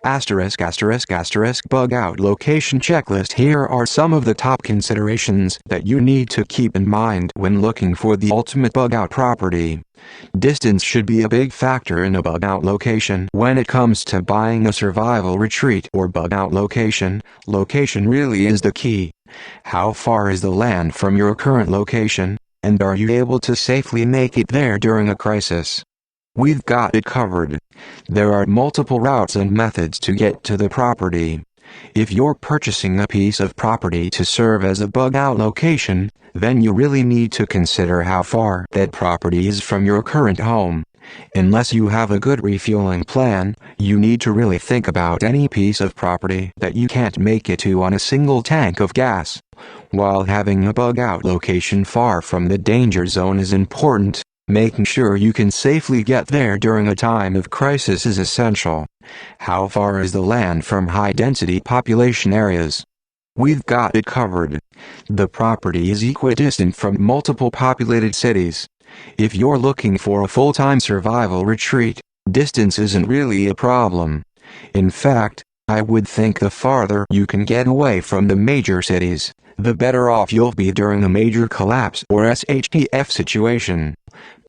Bug out location checklist. Here are some of the top considerations that you need to keep in mind when looking for the ultimate bug out property. Distance should be a big factor in a bug out location. When it comes to buying a survival retreat or bug out location, location really is the key. How far is the land from your current location, and are you able to safely make it there during a crisis? We've got it covered. There are multiple routes and methods to get to the property. If you're purchasing a piece of property to serve as a bug out location, then you really need to consider how far that property is from your current home. Unless you have a good refueling plan, you need to really think about any piece of property that you can't make it to on a single tank of gas. While having a bug out location far from the danger zone is important, making sure you can safely get there during a time of crisis is essential. How far is the land from high-density population areas? We've got it covered. The property is equidistant from multiple populated cities. If you're looking for a full-time survival retreat, distance isn't really a problem. In fact, I would think the farther you can get away from the major cities, the better off you'll be during a major collapse or SHTF situation.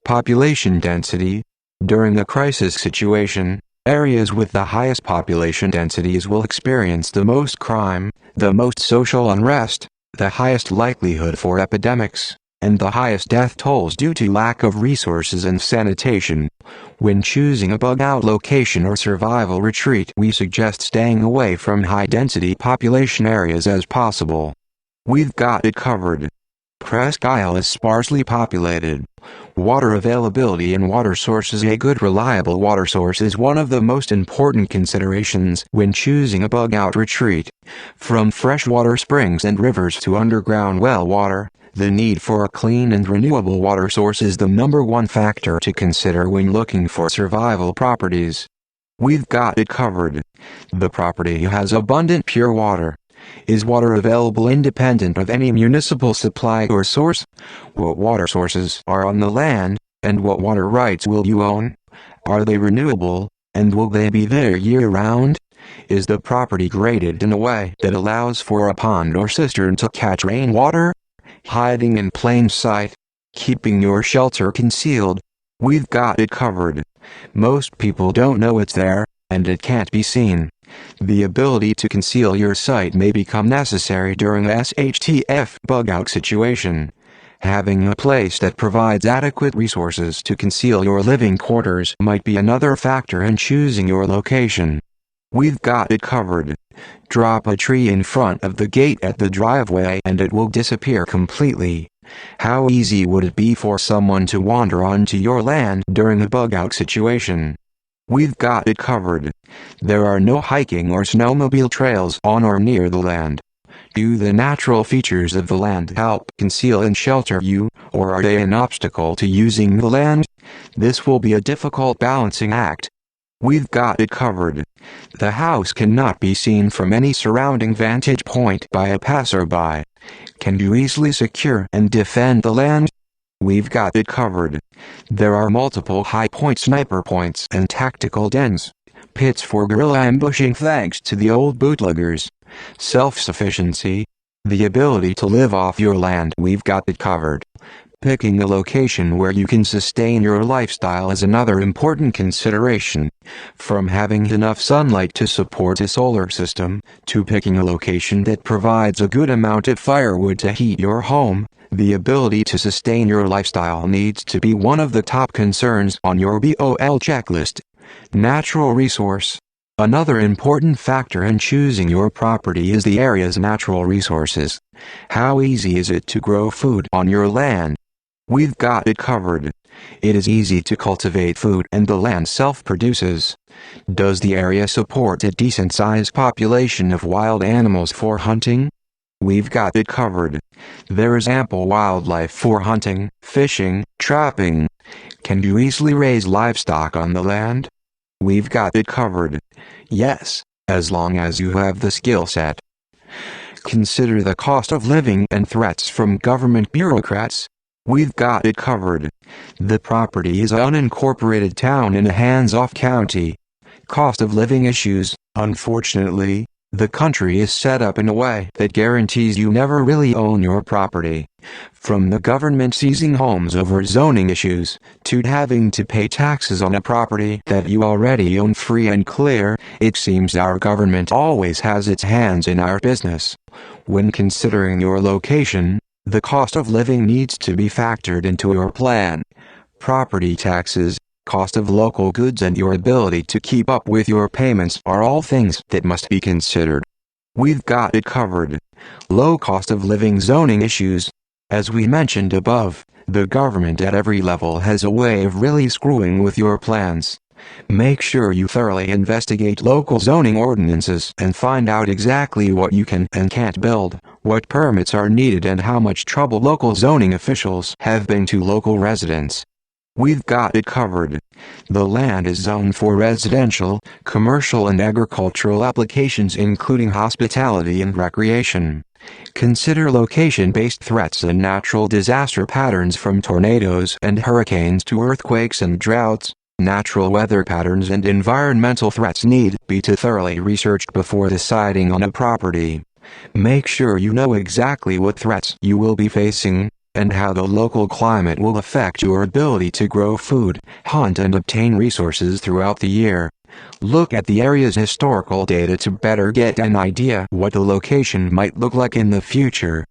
Population density. During a crisis situation, areas with the highest population densities will experience the most crime, the most social unrest, the highest likelihood for epidemics, and the highest death tolls due to lack of resources and sanitation. When choosing a bug out location or survival retreat, we suggest staying away from high-density population areas as possible. We've got it covered. Presque is sparsely populated. Water availability and water sources. A good reliable water source is one of the most important considerations when choosing a bug out retreat. From freshwater springs and rivers to underground well water, the need for a clean and renewable water source is the #1 factor to consider when looking for survival properties. We've got it covered. The property has abundant pure water. Is water available independent of any municipal supply or source? What water sources are on the land, and what water rights will you own? Are they renewable, and will they be there year-round? Is the property graded in a way that allows for a pond or cistern to catch rainwater? Hiding in plain sight? Keeping your shelter concealed? We've got it covered. Most people don't know it's there, and it can't be seen. The ability to conceal your site may become necessary during a SHTF bug out situation. Having a place that provides adequate resources to conceal your living quarters might be another factor in choosing your location. We've got it covered. Drop a tree in front of the gate at the driveway and it will disappear completely. How easy would it be for someone to wander onto your land during a bug out situation? We've got it covered. There are no hiking or snowmobile trails on or near the land. Do the natural features of the land help conceal and shelter you, or are they an obstacle to using the land? This will be a difficult balancing act. We've got it covered. The house cannot be seen from any surrounding vantage point by a passerby. Can you easily secure and defend the land? We've got it covered. There are multiple high-point sniper points and tactical dens, pits for guerrilla ambushing thanks to the old bootleggers. Self-sufficiency. The ability to live off your land. We've got it covered. Picking a location where you can sustain your lifestyle is another important consideration. From having enough sunlight to support a solar system, to picking a location that provides a good amount of firewood to heat your home, the ability to sustain your lifestyle needs to be one of the top concerns on your BOL checklist. Natural resource. Another important factor in choosing your property is the area's natural resources. How easy is it to grow food on your land? We've got it covered. It is easy to cultivate food and the land self-produces. Does the area support a decent-sized population of wild animals for hunting? We've got it covered. There is ample wildlife for hunting, fishing, trapping. Can you easily raise livestock on the land? We've got it covered. Yes, as long as you have the skill set. Consider the cost of living and threats from government bureaucrats. We've got it covered. The property is an unincorporated town in a hands-off county. Cost of living issues. Unfortunately, the country is set up in a way that guarantees you never really own your property. From the government seizing homes over zoning issues, to having to pay taxes on a property that you already own free and clear, it seems our government always has its hands in our business. When considering your location, the cost of living needs to be factored into your plan. Property taxes, cost of local goods and your ability to keep up with your payments are all things that must be considered. We've got it covered. Low cost of living zoning issues. As we mentioned above, the government at every level has a way of really screwing with your plans. Make sure you thoroughly investigate local zoning ordinances and find out exactly what you can and can't build, what permits are needed and how much trouble local zoning officials have been to local residents. We've got it covered. The land is zoned for residential, commercial and agricultural applications including hospitality and recreation. Consider location-based threats and natural disaster patterns from tornadoes and hurricanes to earthquakes and droughts. Natural weather patterns and environmental threats need be thoroughly researched before deciding on a property. Make sure you know exactly what threats you will be facing, and how the local climate will affect your ability to grow food, hunt and obtain resources throughout the year. Look at the area's historical data to better get an idea what the location might look like in the future.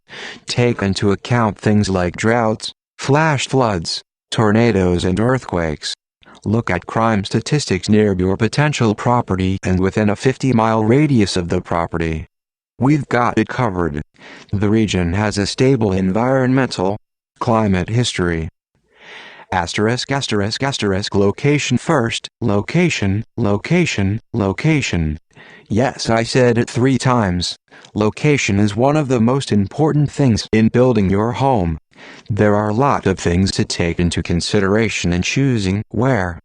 Take into account things like droughts, flash floods, tornadoes and earthquakes. Look at crime statistics near your potential property and within a 50-mile radius of the property. We've got it covered. The region has a stable environmental climate history. Location first. Location. Yes, I said it 3 times. Location is one of the most important things in building your home. There are a lot of things to take into consideration in choosing where.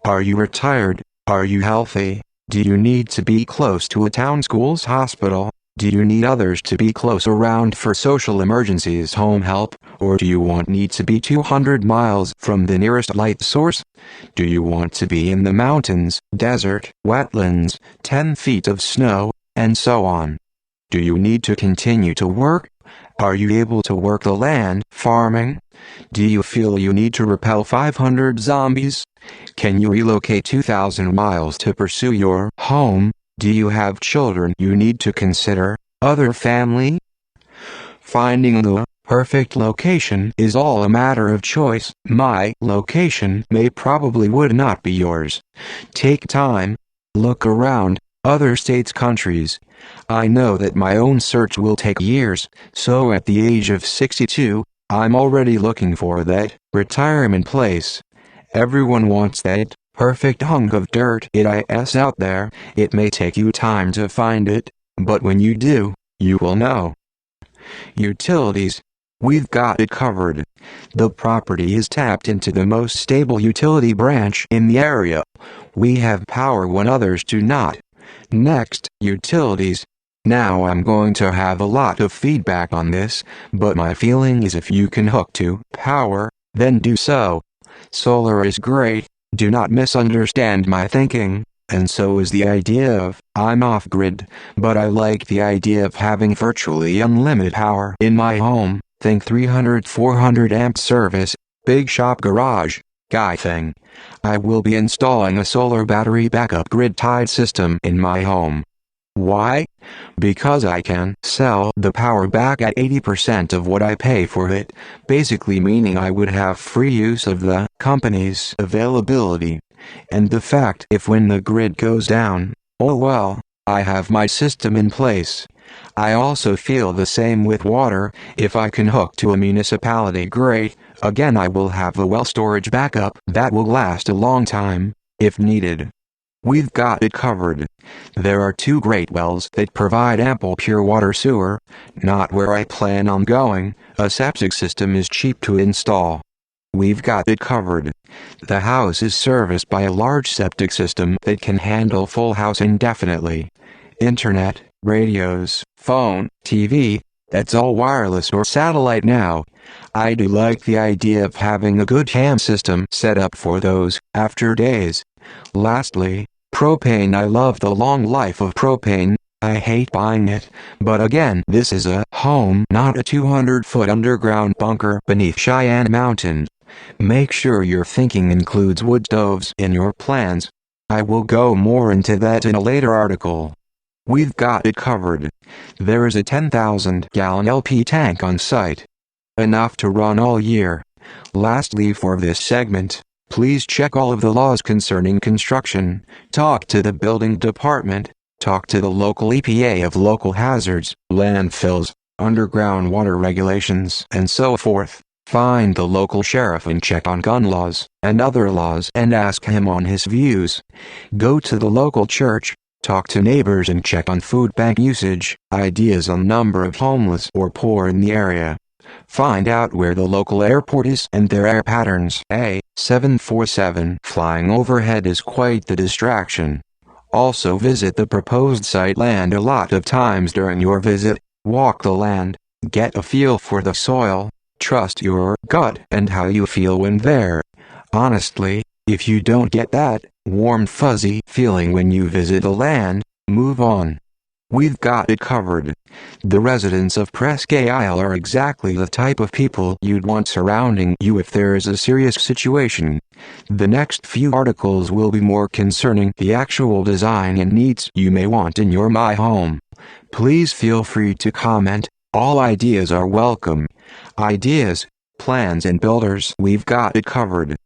Are you retired? Are you healthy? Do you need to be close to a town, schools, hospital? Do you need others to be close around for social emergencies, home help, or do you need to be 200 miles from the nearest light source? Do you want to be in the mountains, desert, wetlands, 10 feet of snow, and so on? Do you need to continue to work? Are you able to work the land, farming? Do you feel you need to repel 500 zombies? Can you relocate 2,000 miles to pursue your home? Do you have children you need to consider, other family? Finding the perfect location is all a matter of choice. My location probably would not be yours. Take time, look around, other states, countries. I know that my own search will take years, so at the age of 62, I'm already looking for that retirement place. Everyone wants that perfect hunk of dirt out there. It may take you time to find it, but when you do, you will know. Utilities. We've got it covered. The property is tapped into the most stable utility branch in the area. We have power when others do not. Next, utilities. Now I'm going to have a lot of feedback on this, but my feeling is if you can hook to power, then do so. Solar is great. Do not misunderstand my thinking, and so is the idea of, I'm off-grid, but I like the idea of having virtually unlimited power in my home. Think 300-400 amp service, big shop garage, guy thing. I will be installing a solar battery backup grid-tied system in my home. Why? Because I can sell the power back at 80% of what I pay for it, basically meaning I would have free use of the company's availability. And the fact if when the grid goes down, oh well, I have my system in place. I also feel the same with water. If I can hook to a municipality, great. Again, I will have a well storage backup that will last a long time, if needed. We've got it covered. There are 2 great wells that provide ample pure water sewer, not where I plan on going. A septic system is cheap to install. We've got it covered. The house is serviced by a large septic system that can handle full house indefinitely. Internet, radios, phone, TV, that's all wireless or satellite now. I do like the idea of having a good ham system set up for those after days. Lastly, Propane. I love the long life of propane. I hate buying it, but again, this is a home, not a 200-foot underground bunker beneath Cheyenne Mountain. Make sure your thinking includes wood stoves in your plans. I will go more into that in a later article. We've got it covered. There is a 10,000-gallon LP tank on site. Enough to run all year. Lastly, for this segment, please check all of the laws concerning construction, talk to the building department, talk to the local EPA of local hazards, landfills, underground water regulations, and so forth. Find the local sheriff and check on gun laws and other laws and ask him on his views. Go to the local church, talk to neighbors and check on food bank usage, ideas on number of homeless or poor in the area. Find out where the local airport is and their air patterns. A 747 flying overhead is quite the distraction. Also visit the proposed site land a lot of times during your visit. Walk the land, get a feel for the soil, trust your gut and how you feel when there. Honestly, if you don't get that warm fuzzy feeling when you visit the land, move on. We've got it covered. The residents of Presque Isle are exactly the type of people you'd want surrounding you if there is a serious situation. The next few articles will be more concerning the actual design and needs you may want in your my home. Please feel free to comment. All ideas are welcome. Ideas, plans and builders, we've got it covered.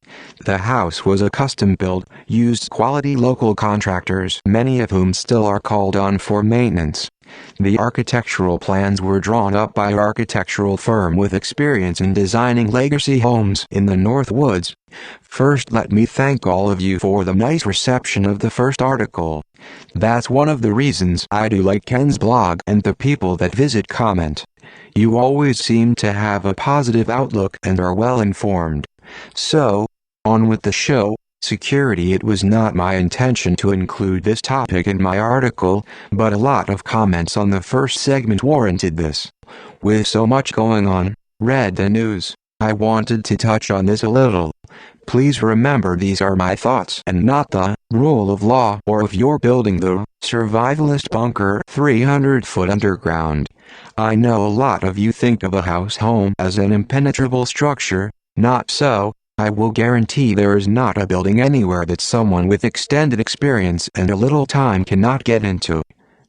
The house was a custom build, used quality local contractors, many of whom still are called on for maintenance. The architectural plans were drawn up by an architectural firm with experience in designing legacy homes in the North Woods. First, let me thank all of you for the nice reception of the first article. That's one of the reasons I do like Ken's blog and the people that visit comment. You always seem to have a positive outlook and are well informed. So, on with the show. Security. It was not my intention to include this topic in my article, but a lot of comments on the first segment warranted this. With so much going on, read the news, I wanted to touch on this a little. Please remember these are my thoughts and not the rule of law or if you're building the survivalist bunker 300-foot underground. I know a lot of you think of a home as an impenetrable structure. Not so. I will guarantee there is not a building anywhere that someone with extended experience and a little time cannot get into.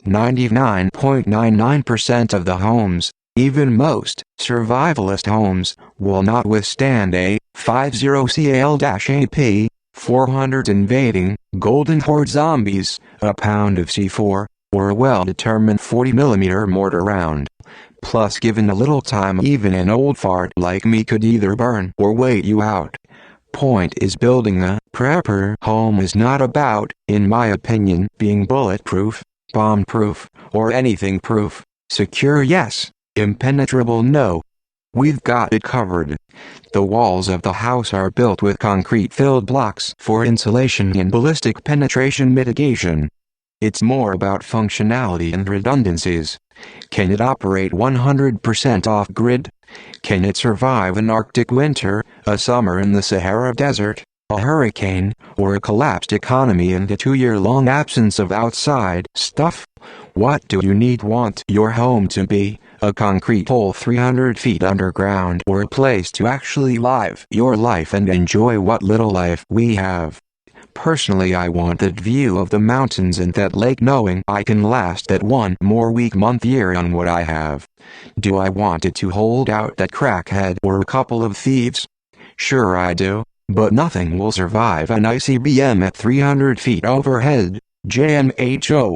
99.99% of the homes, even most survivalist homes, will not withstand a 50 CAL-AP 400 invading Golden Horde zombies, a pound of C4, or a well-determined 40mm mortar round. Plus, given a little time, even an old fart like me could either burn or wait you out. Point is, building a prepper home is not about, in my opinion, being bulletproof, bomb-proof, or anything proof. Secure, yes. Impenetrable, no. We've got it covered. The walls of the house are built with concrete-filled blocks for insulation and ballistic penetration mitigation. It's more about functionality and redundancies. Can it operate 100% off-grid? Can it survive an Arctic winter, a summer in the Sahara Desert, a hurricane, or a collapsed economy and a 2-year-long absence of outside stuff? What do you want your home to be? A concrete hole 300 feet underground, or a place to actually live your life and enjoy what little life we have? Personally, I want that view of the mountains and that lake, knowing I can last that one more week, month, year on what I have. Do I want it to hold out that crackhead or a couple of thieves? Sure I do, but nothing will survive an ICBM at 300 feet overhead. JMHO.